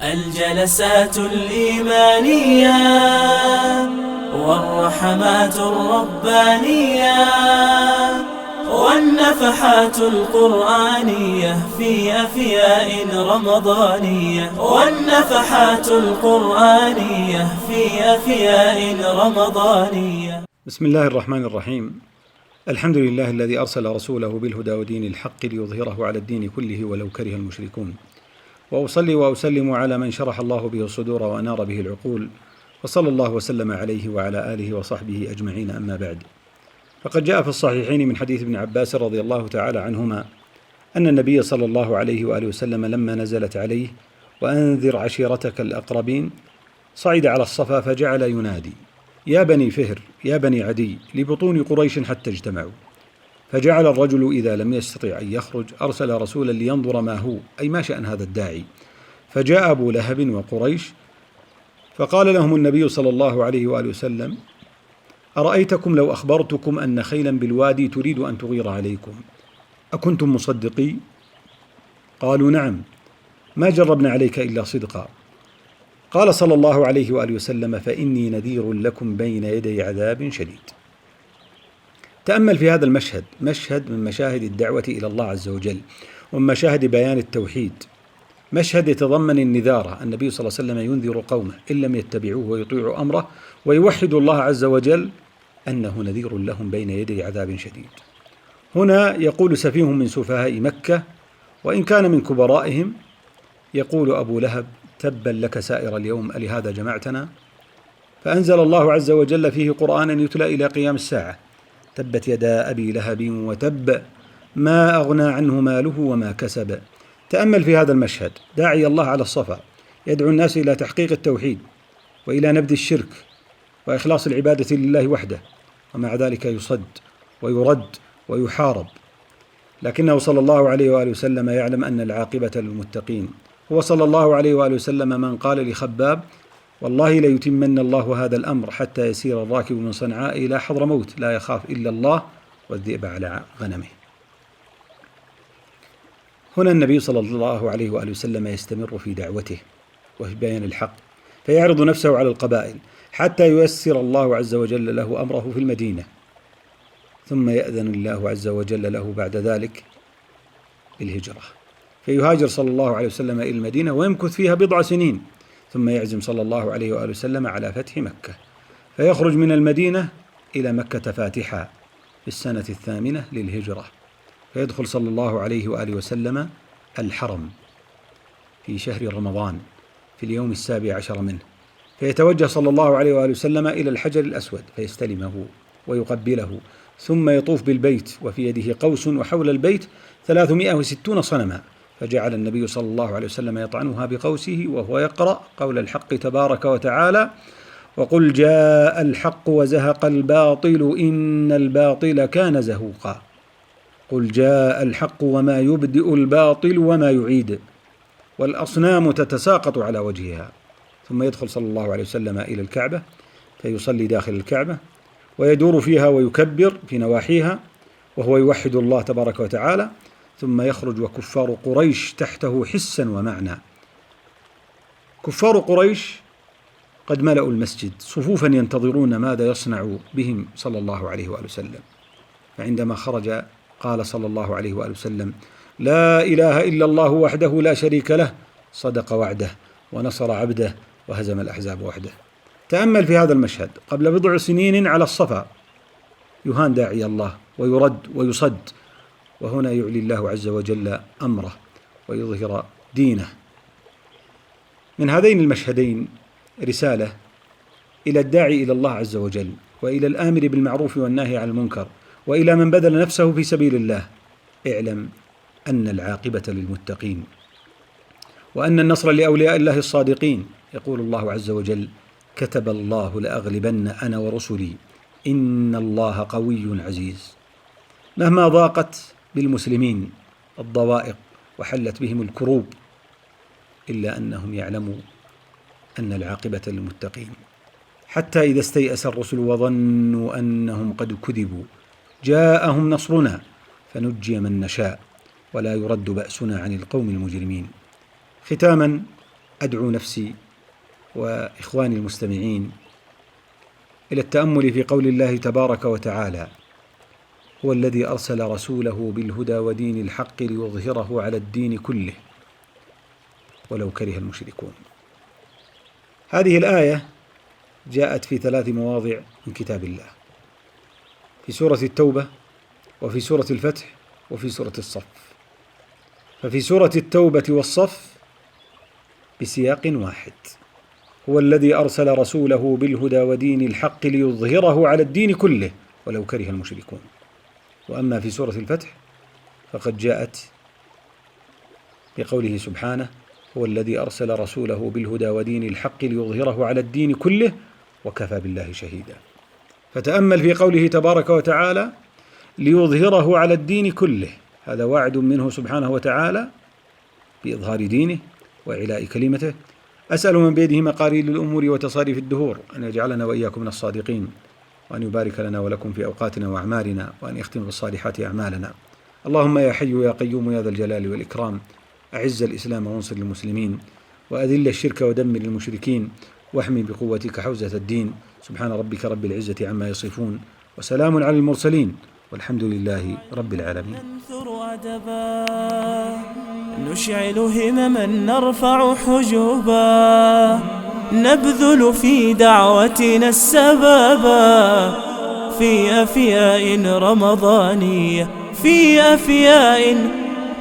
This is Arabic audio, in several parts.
الجلسات الإيمانية والرحمات الربانية والنفحات القرآنية في أفياء رمضانية والنفحات القرآنية في أفياء رمضانية. بسم الله الرحمن الرحيم. الحمد لله الذي أرسل رسوله بالهدى ودين الحق ليظهره على الدين كله ولو كره المشركون، وأصلي وأسلم على من شرح الله به الصدور وأنار به العقول، وصلى الله وسلم عليه وعلى آله وصحبه أجمعين. أما بعد، فقد جاء في الصحيحين من حديث ابن عباس رضي الله تعالى عنهما أن النبي صلى الله عليه وآله وسلم لما نزلت عليه وأنذر عشيرتك الأقربين صعد على الصفا فجعل ينادي: يا بني فهر يا بني عدي لبطون قريش حتى اجتمعوا. فجعل الرجل إذا لم يستطع أن يخرج أرسل رسولا لينظر ما هو، أي ما شأن هذا الداعي. فجاء أبو لهب وقريش فقال لهم النبي صلى الله عليه وآله وسلم: أرأيتكم لو أخبرتكم أن خيلا بالوادي تريد أن تغير عليكم أكنتم مصدقي؟ قالوا: نعم، ما جربنا عليك إلا صدقا. قال صلى الله عليه وآله وسلم: فإني نذير لكم بين يدي عذاب شديد. تأمل في هذا المشهد، مشهد من مشاهد الدعوة إلى الله عز وجل ومن مشاهد بيان التوحيد، مشهد يتضمن النذارة. النبي صلى الله عليه وسلم ينذر قومه إن لم يتبعوه ويطيعوا أمره ويوحدوا الله عز وجل أنه نذير لهم بين يدي عذاب شديد. هنا يقول سفيه من سفهاء مكة وإن كان من كبرائهم، يقول أبو لهب: تبا لك سائر اليوم ألهذا جمعتنا؟ فأنزل الله عز وجل فيه قرآنا يتلى إلى قيام الساعة: تبت يدا أبي لهب وتب ما أغنى عنه ماله وما كسب. تأمل في هذا المشهد، داعي الله على الصفا يدعو الناس إلى تحقيق التوحيد وإلى نبذ الشرك وإخلاص العبادة لله وحده، ومع ذلك يصد ويرد ويحارب، لكنه صلى الله عليه وآله وسلم يعلم أن العاقبة للمتقين. هو صلى الله عليه وآله وسلم من قال لخباب: والله ليتمن الله هذا الأمر حتى يسير الراكب من صنعاء إلى حضرموت لا يخاف إلا الله والذئب على غنمه. هنا النبي صلى الله عليه وآله وسلم يستمر في دعوته وفي بيان الحق، فيعرض نفسه على القبائل حتى ييسر الله عز وجل له أمره في المدينة، ثم يأذن الله عز وجل له بعد ذلك بالهجرة، فيهاجر صلى الله عليه وسلم إلى المدينة ويمكث فيها بضع سنين، ثم يعزم صلى الله عليه وآله وسلم على فتح مكة، فيخرج من المدينة إلى مكة فاتحا في السنة 8 للهجرة، فيدخل صلى الله عليه وآله وسلم الحرم في شهر رمضان في اليوم 17 منه، فيتوجه صلى الله عليه وآله وسلم إلى الحجر الأسود فيستلمه ويقبله، ثم يطوف بالبيت وفي يده قوس وحول البيت 360 صنما، فجعل النبي صلى الله عليه وسلم يطعنها بقوسه وهو يقرأ قول الحق تبارك وتعالى: وقل جاء الحق وزهق الباطل إن الباطل كان زهوقا. قل جاء الحق وما يبدئ الباطل وما يعيد والأصنام تتساقط على وجهها. ثم يدخل صلى الله عليه وسلم إلى الكعبة فيصلي داخل الكعبة ويدور فيها ويكبر في نواحيها وهو يوحد الله تبارك وتعالى، ثم يخرج وكفار قريش تحته حسا ومعنى. كفار قريش قد ملأوا المسجد صفوفا ينتظرون ماذا يصنع بهم صلى الله عليه وآله وسلم، فعندما خرج قال صلى الله عليه وآله وسلم: لا إله إلا الله وحده لا شريك له، صدق وعده ونصر عبده وهزم الأحزاب وحده. تأمل في هذا المشهد، قبل بضع سنين على الصفا يهان داعي الله ويرد ويصد، وهنا يعلي الله عز وجل أمره ويظهر دينه. من هذين المشهدين رسالة إلى الداعي إلى الله عز وجل وإلى الآمر بالمعروف والناهي عن المنكر وإلى من بذل نفسه في سبيل الله: اعلم أن العاقبة للمتقين وأن النصر لأولياء الله الصادقين. يقول الله عز وجل: كتب الله لأغلبن أنا ورسلي إن الله قوي عزيز. مهما ضاقت بالمسلمين الضوائق وحلت بهم الكروب، إلا أنهم يعلموا أن العاقبة للمتقين. حتى إذا استيأس الرسل وظنوا أنهم قد كذبوا جاءهم نصرنا فنجي من نشاء ولا يرد بأسنا عن القوم المجرمين. ختاما، أدعو نفسي وإخواني المستمعين إلى التأمل في قول الله تبارك وتعالى: هو الذي أرسل رسوله بالهدى ودين الحق ليظهره على الدين كله ولو كره المشركون. هذه الآية جاءت في 3 مواضع من كتاب الله: في سورة التوبة، وفي سورة الفتح، وفي سورة الصف. ففي سورة التوبة والصف بسياق واحد: هو الذي أرسل رسوله بالهدى ودين الحق ليظهره على الدين كله ولو كره المشركون. وأما في سورة الفتح فقد جاءت بقوله سبحانه: هو الذي أرسل رسوله بالهدى ودين الحق ليظهره على الدين كله وكفى بالله شهيدا. فتأمل في قوله تبارك وتعالى: ليظهره على الدين كله، هذا وعد منه سبحانه وتعالى بإظهار دينه وإعلاء كلمته. أسأل من بيده مقاليد الأمور وتصاريف الدهور أن يجعلنا وإياكم من الصادقين، وأن يبارك لنا ولكم في أوقاتنا وأعمالنا، وأن يختم بالصالحات أعمالنا. اللهم يا حي يا قيوم يا ذا الجلال والإكرام، أعز الإسلام وانصر المسلمين، وأذل الشرك ودمر المشركين، واحمي بقوتك حوزة الدين. سبحان ربك رب العزة عما يصفون، وسلام على المرسلين، والحمد لله رب العالمين. نشعل همما نرفع حجوبا، نبذل في دعوتنا السبابا، في أفياء رمضانية، في أفياء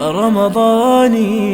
رمضانية.